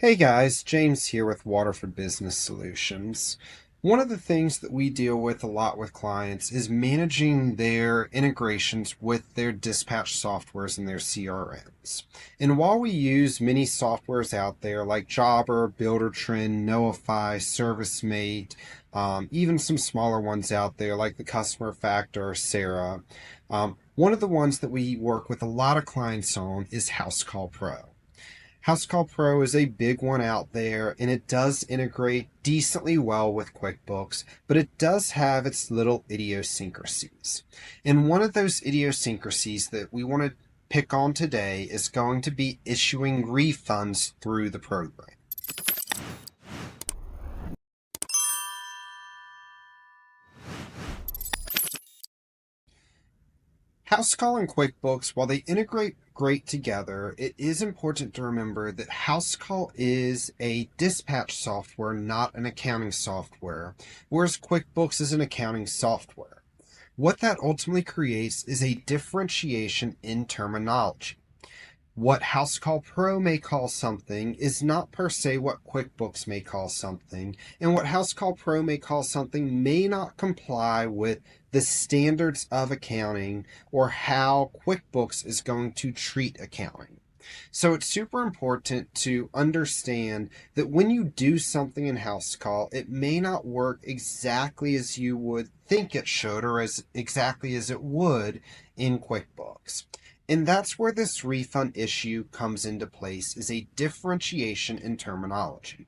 Hey guys, James here with Waterford Business Solutions. One of the things that we deal with a lot with clients is managing their integrations with their dispatch softwares and their CRMs. And while we use many softwares out there like Jobber, Buildertrend, Notify, ServiceMate, even some smaller ones out there like the Customer Factor or Sarah, one of the ones that we work with a lot of clients on is Housecall Pro. Housecall Pro is a big one out there, and it does integrate decently well with QuickBooks, but it does have its little idiosyncrasies. And one of those idiosyncrasies that we want to pick on today is going to be issuing refunds through the program. Housecall and QuickBooks, while they integrate great together, it is important to remember that Housecall is a dispatch software, not an accounting software, whereas QuickBooks is an accounting software. What that ultimately creates is a differentiation in terminology. What Housecall Pro may call something is not per se what QuickBooks may call something, and what Housecall Pro may call something may not comply with the standards of accounting or how QuickBooks is going to treat accounting. So it's super important to understand that when you do something in Housecall, it may not work exactly as you would think it should or as exactly as it would in QuickBooks. And that's where this refund issue comes into place, is a differentiation in terminology.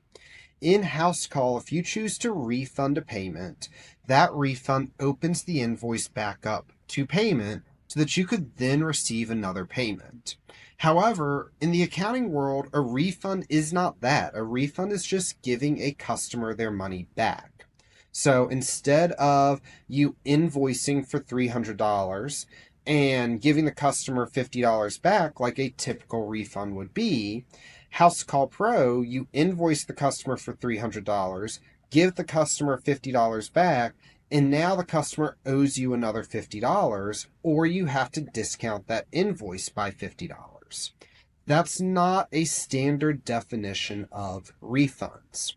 In Housecall, if you choose to refund a payment, that refund opens the invoice back up to payment so that you could then receive another payment. However, in the accounting world, a refund is not that. A refund is just giving a customer their money back. So instead of you invoicing for $300, and giving the customer $50 back like a typical refund would be, Housecall Pro, you invoice the customer for $300, give the customer $50 back, and now the customer owes you another $50, or you have to discount that invoice by $50. That's not a standard definition of refunds.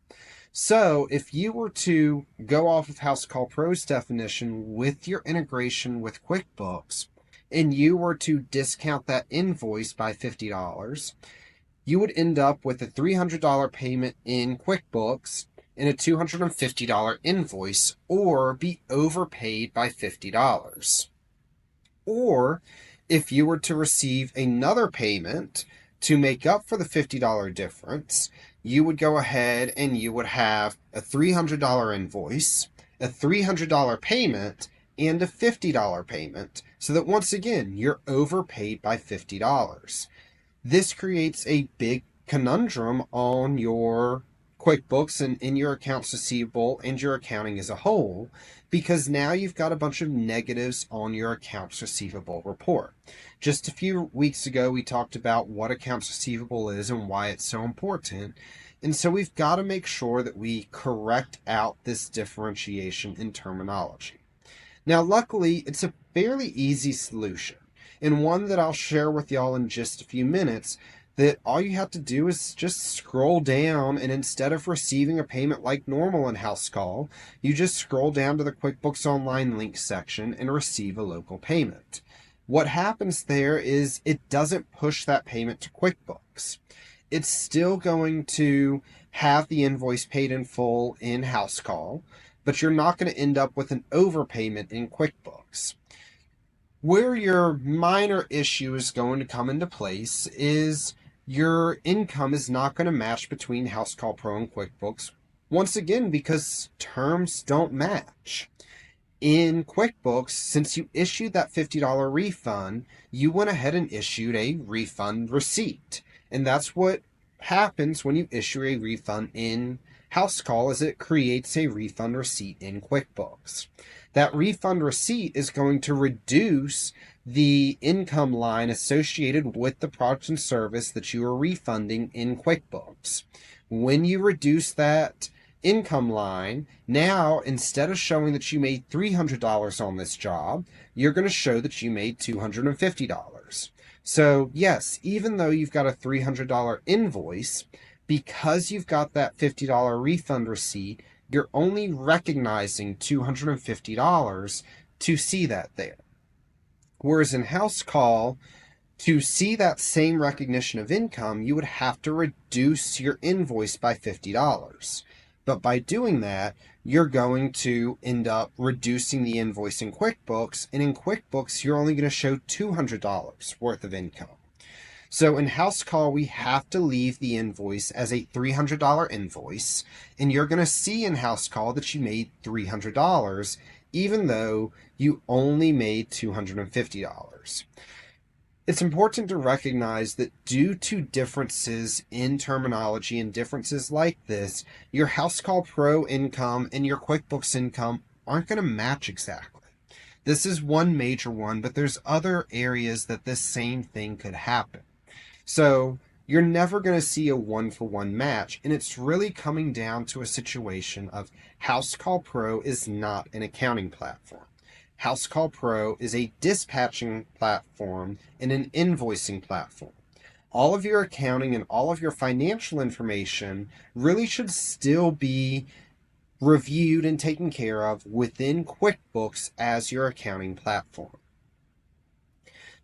So if you were to go off of Housecall Pro's definition with your integration with QuickBooks, and you were to discount that invoice by $50, you would end up with a $300 payment in QuickBooks and a $250 invoice, or be overpaid by $50. Or if you were to receive another payment to make up for the $50 difference, you would go ahead and you would have a $300 invoice, a $300 payment, and a $50 payment, so that once again, you're overpaid by $50. This creates a big conundrum on your QuickBooks and in your accounts receivable and your accounting as a whole, because now you've got a bunch of negatives on your accounts receivable report. Just a few weeks ago, we talked about what accounts receivable is and why it's so important. And so we've got to make sure that we correct out this differentiation in terminology. Now, luckily, it's a fairly easy solution, and one that I'll share with y'all in just a few minutes, that all you have to do is just scroll down, and instead of receiving a payment like normal in Housecall, you just scroll down to the QuickBooks Online link section and receive a local payment. What happens there is it doesn't push that payment to QuickBooks. It's still going to have the invoice paid in full in Housecall, but you're not going to end up with an overpayment in QuickBooks. Where your minor issue is going to come into place is your income is not going to match between Housecall Pro and QuickBooks, once again, because terms don't match. In QuickBooks, since you issued that $50 refund, you went ahead and issued a refund receipt. And that's what happens when you issue a refund in Housecall, is it creates a refund receipt in QuickBooks. That refund receipt is going to reduce the income line associated with the product and service that you are refunding in QuickBooks. When you reduce that income line, now instead of showing that you made $300 on this job, you're going to show that you made $250. So yes, even though you've got a $300 invoice, Because you've got that $50 refund receipt, you're only recognizing $250 to see that there. Whereas in Housecall, to see that same recognition of income, you would have to reduce your invoice by $50. But by doing that, you're going to end up reducing the invoice in QuickBooks, and in QuickBooks, you're only going to show $200 worth of income. So in Housecall, we have to leave the invoice as a $300 invoice, and you're going to see in Housecall that you made $300, even though you only made $250. It's important to recognize that due to differences in terminology and differences like this, your Housecall Pro income and your QuickBooks income aren't going to match exactly. This is one major one, but there's other areas that this same thing could happen. So you're never going to see a one-for-one match, and it's really coming down to a situation of Housecall Pro is not an accounting platform. Housecall Pro is a dispatching platform and an invoicing platform. All of your accounting and all of your financial information really should still be reviewed and taken care of within QuickBooks as your accounting platform.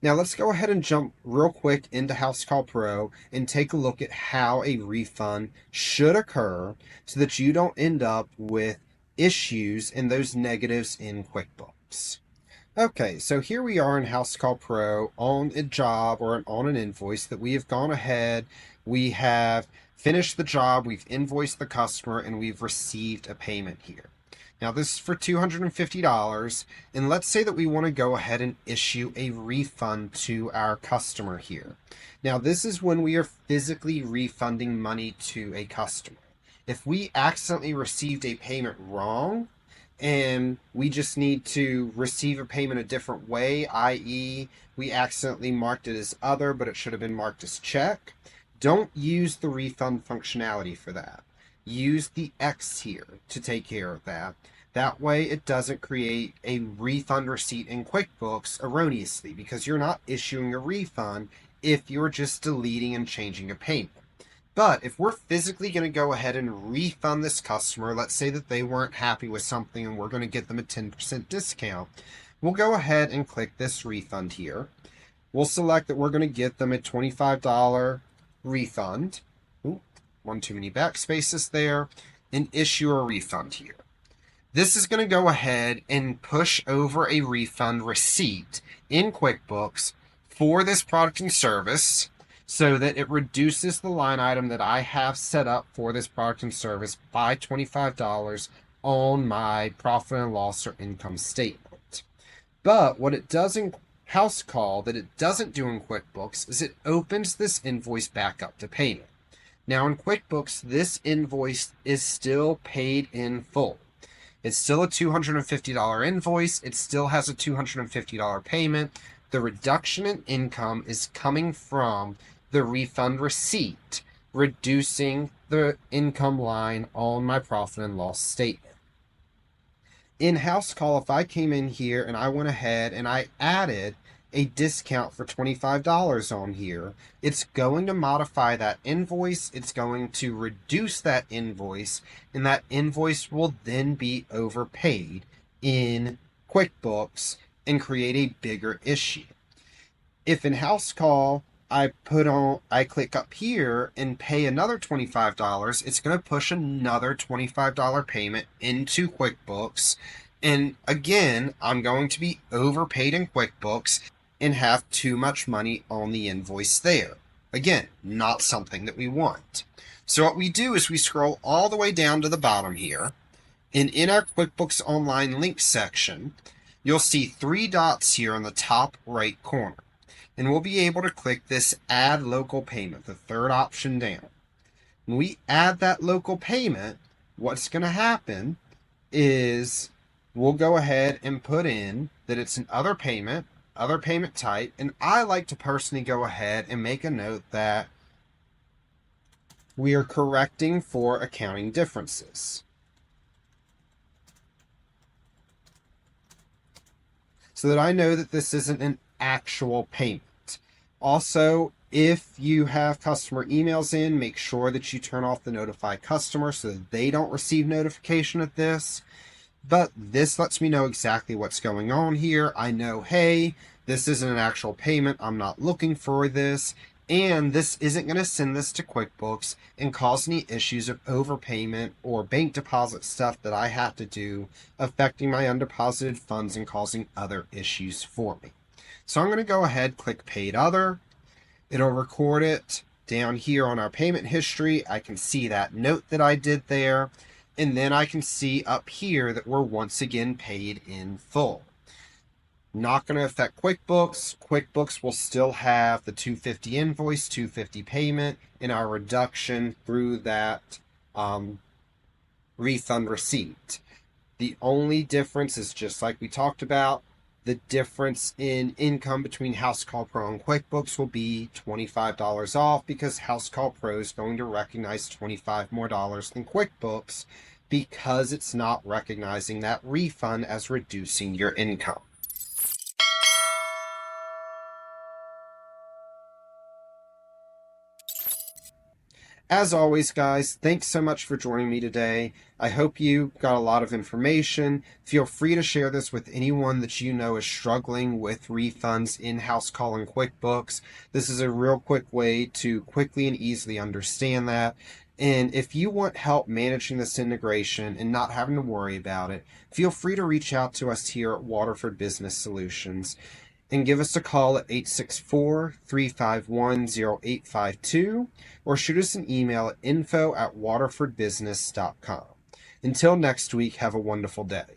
Now let's go ahead and jump real quick into Housecall Pro and take a look at how a refund should occur so that you don't end up with issues and those negatives in QuickBooks. Okay, so here we are in Housecall Pro on a job or on an invoice that we have gone ahead, we have finished the job, we've invoiced the customer, and we've received a payment here. Now this is for $250, and let's say that we want to go ahead and issue a refund to our customer here. Now this is when we are physically refunding money to a customer. If we accidentally received a payment wrong, and we just need to receive a payment a different way, i.e. we accidentally marked it as other, but it should have been marked as check, don't use the refund functionality for that. Use the X here to take care of that. That way it doesn't create a refund receipt in QuickBooks erroneously, because you're not issuing a refund if you're just deleting and changing a payment. But if we're physically going to go ahead and refund this customer, let's say that they weren't happy with something and we're going to get them a 10% discount, we'll go ahead and click this refund here. We'll select that we're going to get them a $25 refund. Ooh, one too many backspaces there, and issue a refund here. This is going to go ahead and push over a refund receipt in QuickBooks for this product and service, so that it reduces the line item that I have set up for this product and service by $25 on my profit and loss or income statement. But what it does in Housecall that it doesn't do in QuickBooks is it opens this invoice back up to payment. Now in QuickBooks, this invoice is still paid in full. It's still a $250 invoice. It still has a $250 payment. The reduction in income is coming from the refund receipt, reducing the income line on my profit and loss statement. In Housecall, if I came in here and I went ahead and I added a discount for $25 on here, it's going to modify that invoice, it's going to reduce that invoice, and that invoice will then be overpaid in QuickBooks and create a bigger issue. If in Housecall I click up here and pay another $25, it's going to push another $25 payment into QuickBooks. And again, I'm going to be overpaid in QuickBooks and have too much money on the invoice there. Again, not something that we want. So what we do is we scroll all the way down to the bottom here, and in our QuickBooks Online links section, you'll see 3 dots here on the top right corner. And we'll be able to click this Add Local Payment, the third option down. When we add that local payment, what's going to happen is we'll go ahead and put in that it's an other payment type, and I like to personally go ahead and make a note that we are correcting for accounting differences, so that I know that this isn't an actual payment. Also, If you have customer emails in, make sure that you turn off the notify customer so that they don't receive notification of this. But this lets me know exactly what's going on here. I know, hey, this isn't an actual payment. I'm not looking for this. And this isn't going to send this to QuickBooks and cause any issues of overpayment or bank deposit stuff that I have to do, affecting my undeposited funds and causing other issues for me. So I'm going to go ahead, click Paid Other. It'll record it down here on our payment history. I can see that note that I did there. And then I can see up here that we're once again paid in full. Not going to affect QuickBooks. QuickBooks will still have the $250 invoice, $250 payment, and our reduction through that refund receipt. The only difference is, just like we talked about, the difference in income between Housecall Pro and QuickBooks will be $25 off, because Housecall Pro is going to recognize $25 more than QuickBooks, because it's not recognizing that refund as reducing your income. As always, guys, thanks so much for joining me today. I hope you got a lot of information. Feel free to share this with anyone that you know is struggling with refunds in Housecall and QuickBooks. This is a real quick way to quickly and easily understand that. And if you want help managing this integration and not having to worry about it, feel free to reach out to us here at Waterford Business Solutions and give us a call at 864-351-0852 or shoot us an email at info@waterfordbusiness.com. Until next week, have a wonderful day.